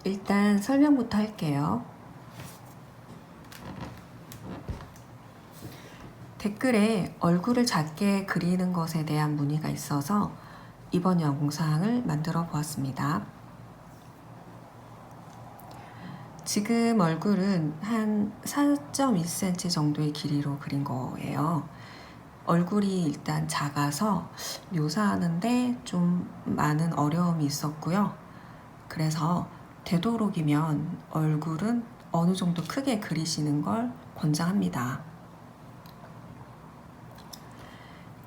일단 설명부터 할게요. 댓글에 얼굴을 작게 그리는 것에 대한 문의가 있어서 이번 영상을 만들어 보았습니다. 지금 얼굴은 한 4.1cm 정도의 길이로 그린 거예요. 얼굴이 일단 작아서 묘사하는데 좀 많은 어려움이 있었고요. 그래서 되도록이면 얼굴은 어느 정도 크게 그리시는 걸 권장합니다.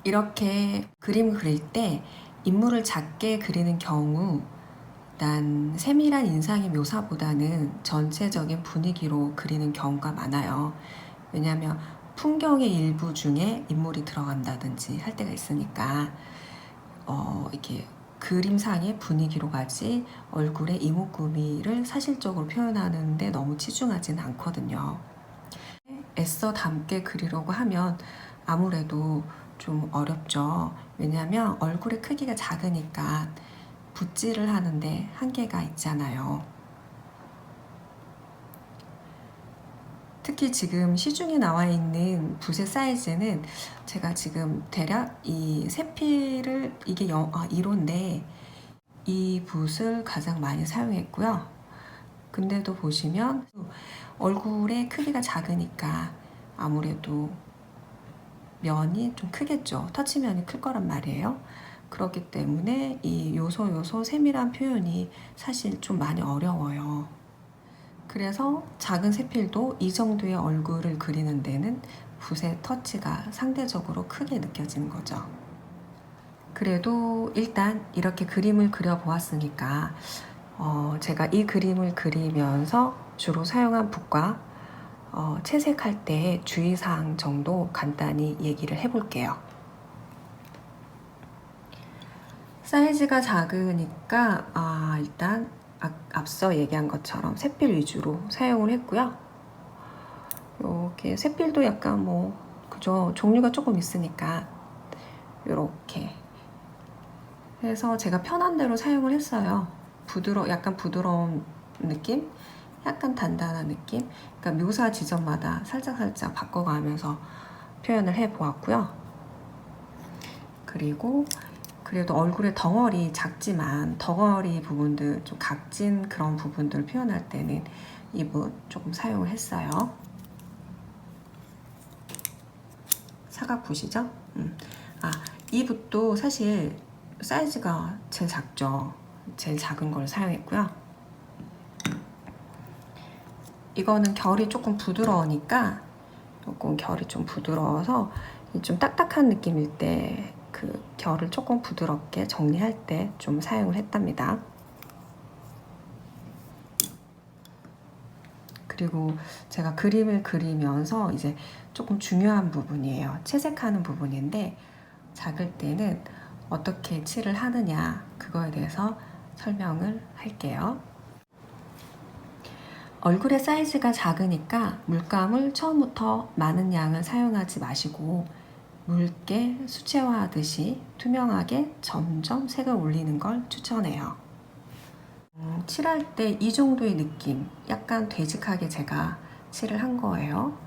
이렇게 그림 그릴 때 인물을 작게 그리는 경우 일단 세밀한 인상의 묘사보다는 전체적인 분위기로 그리는 경우가 많아요. 왜냐하면 풍경의 일부 중에 인물이 들어간다든지 할 때가 있으니까 이렇게 그림상의 분위기로 가지 얼굴의 이목구비를 사실적으로 표현하는데 너무 치중하지는 않거든요. 애써 담게 그리려고 하면 아무래도 좀 어렵죠. 왜냐하면 얼굴의 크기가 작으니까 붓질을 하는데 한계가 있잖아요. 특히 지금 시중에 나와 있는 붓의 사이즈는 제가 지금 대략 이 세필을 이게 1호인데 이 붓을 가장 많이 사용했고요. 근데도 보시면 얼굴의 크기가 작으니까 아무래도 면이 좀 크겠죠. 터치면이 클 거란 말이에요. 그렇기 때문에 이 요소 세밀한 표현이 사실 좀 많이 어려워요. 그래서 작은 세필도 이 정도의 얼굴을 그리는 데는 붓의 터치가 상대적으로 크게 느껴지는 거죠. 그래도 일단 이렇게 그림을 그려보았으니까 제가 이 그림을 그리면서 주로 사용한 붓과 채색할 때 주의사항 정도 간단히 얘기를 해볼게요. 사이즈가 작으니까 일단 앞서 얘기한 것처럼 색필 위주로 사용을 했고요. 이렇게 색필도 약간 그죠? 종류가 조금 있으니까 이렇게 해서 제가 편한 대로 사용을 했어요. 약간 부드러운 느낌? 약간 단단한 느낌? 그러니까 묘사 지점마다 살짝살짝 바꿔가면서 표현을 해보았고요. 그리고 그래도 얼굴의 덩어리 작지만 덩어리 부분들 좀 각진 그런 부분들을 표현할 때는 이 붓 조금 사용을 했어요. 사각붓이죠? 이 붓도 사실 사이즈가 제일 작죠. 제일 작은 걸 사용했고요. 이거는 결이 조금 부드러우니까 조금 결이 좀 부드러워서 좀 딱딱한 느낌일 때 그 결을 조금 부드럽게 정리할 때 좀 사용을 했답니다. 그리고 제가 그림을 그리면서 이제 조금 중요한 부분이에요. 채색하는 부분인데 작을 때는 어떻게 칠을 하느냐 그거에 대해서 설명을 할게요. 얼굴의 사이즈가 작으니까 물감을 처음부터 많은 양을 사용하지 마시고 묽게 수채화하듯이 투명하게 점점 색을 올리는 걸 추천해요. 칠할 때 이 정도의 느낌, 약간 되직하게 제가 칠을 한 거예요.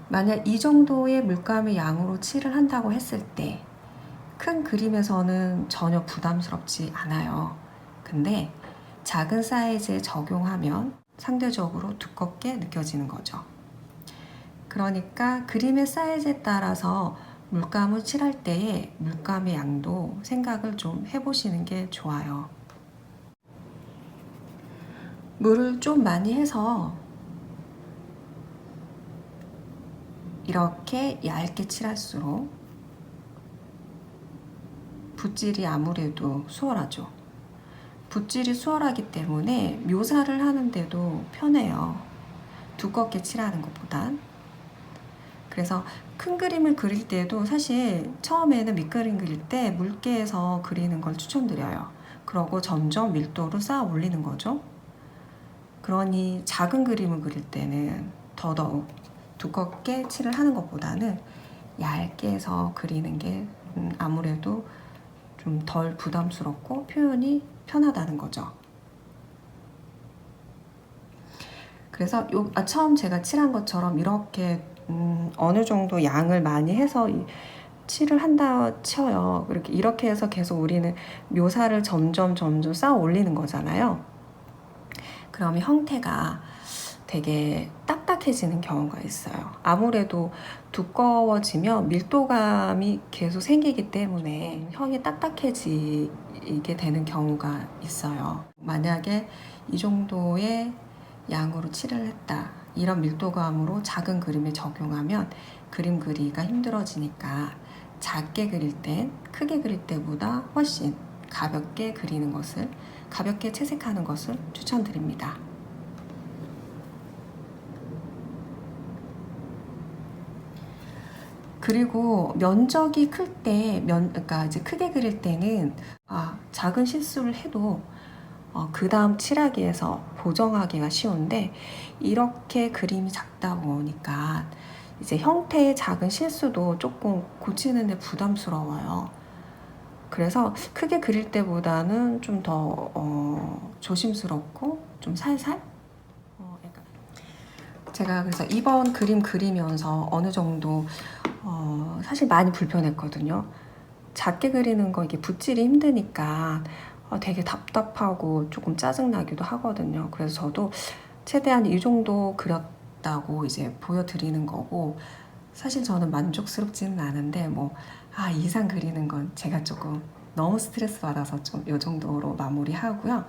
만약 이 정도의 물감의 양으로 칠을 한다고 했을 때 큰 그림에서는 전혀 부담스럽지 않아요. 근데 작은 사이즈에 적용하면 상대적으로 두껍게 느껴지는 거죠. 그러니까 그림의 사이즈에 따라서 물감을 칠할 때에 물감의 양도 생각을 좀 해보시는 게 좋아요. 물을 좀 많이 해서 이렇게 얇게 칠할수록 붓질이 아무래도 수월하죠. 붓질이 수월하기 때문에 묘사를 하는데도 편해요. 두껍게 칠하는 것보단. 그래서 큰 그림을 그릴 때도 사실 처음에는 밑그림 그릴 때 묽게 해서 그리는 걸 추천드려요. 그러고 점점 밀도를 쌓아 올리는 거죠. 그러니 작은 그림을 그릴 때는 더더욱 두껍게 칠을 하는 것보다는 얇게 해서 그리는 게 아무래도 좀 덜 부담스럽고 표현이 편하다는 거죠. 그래서 처음 제가 칠한 것처럼 이렇게 어느 정도 양을 많이 해서 칠을 한다 쳐요. 이렇게 해서 계속 우리는 묘사를 점점 쌓아 올리는 거잖아요. 그러면 형태가 되게 딱딱해지는 경우가 있어요. 아무래도 두꺼워지면 밀도감이 계속 생기기 때문에 형이 딱딱해지게 되는 경우가 있어요. 만약에 이 정도의 양으로 칠을 했다, 이런 밀도감으로 작은 그림에 적용하면 그림 그리기가 힘들어지니까 작게 그릴 땐 크게 그릴 때보다 훨씬 가볍게 그리는 것을, 가볍게 채색하는 것을 추천드립니다. 그리고 면적이 클 때, 그러니까 이제 크게 그릴 때는 작은 실수를 해도 그 다음 칠하기에서 보정하기가 쉬운데, 이렇게 그림이 작다 보니까 이제 형태의 작은 실수도 조금 고치는데 부담스러워요. 그래서 크게 그릴 때보다는 좀 더 조심스럽고 좀 살살, 제가 그래서 이번 그림 그리면서 어느 정도 사실 많이 불편했거든요. 작게 그리는 거 이게 붓질이 힘드니까 되게 답답하고 조금 짜증나기도 하거든요. 그래서 저도 최대한 이 정도 그렸다고 이제 보여드리는 거고, 사실 저는 만족스럽지는 않은데 이상 그리는 건 제가 조금 너무 스트레스 받아서 좀 이 정도로 마무리하고요.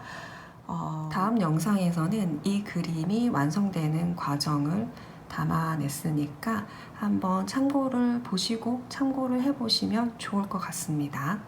다음 영상에서는 이 그림이 완성되는 과정을 담아냈으니까 한번 참고를 보시고 참고를 해보시면 좋을 것 같습니다.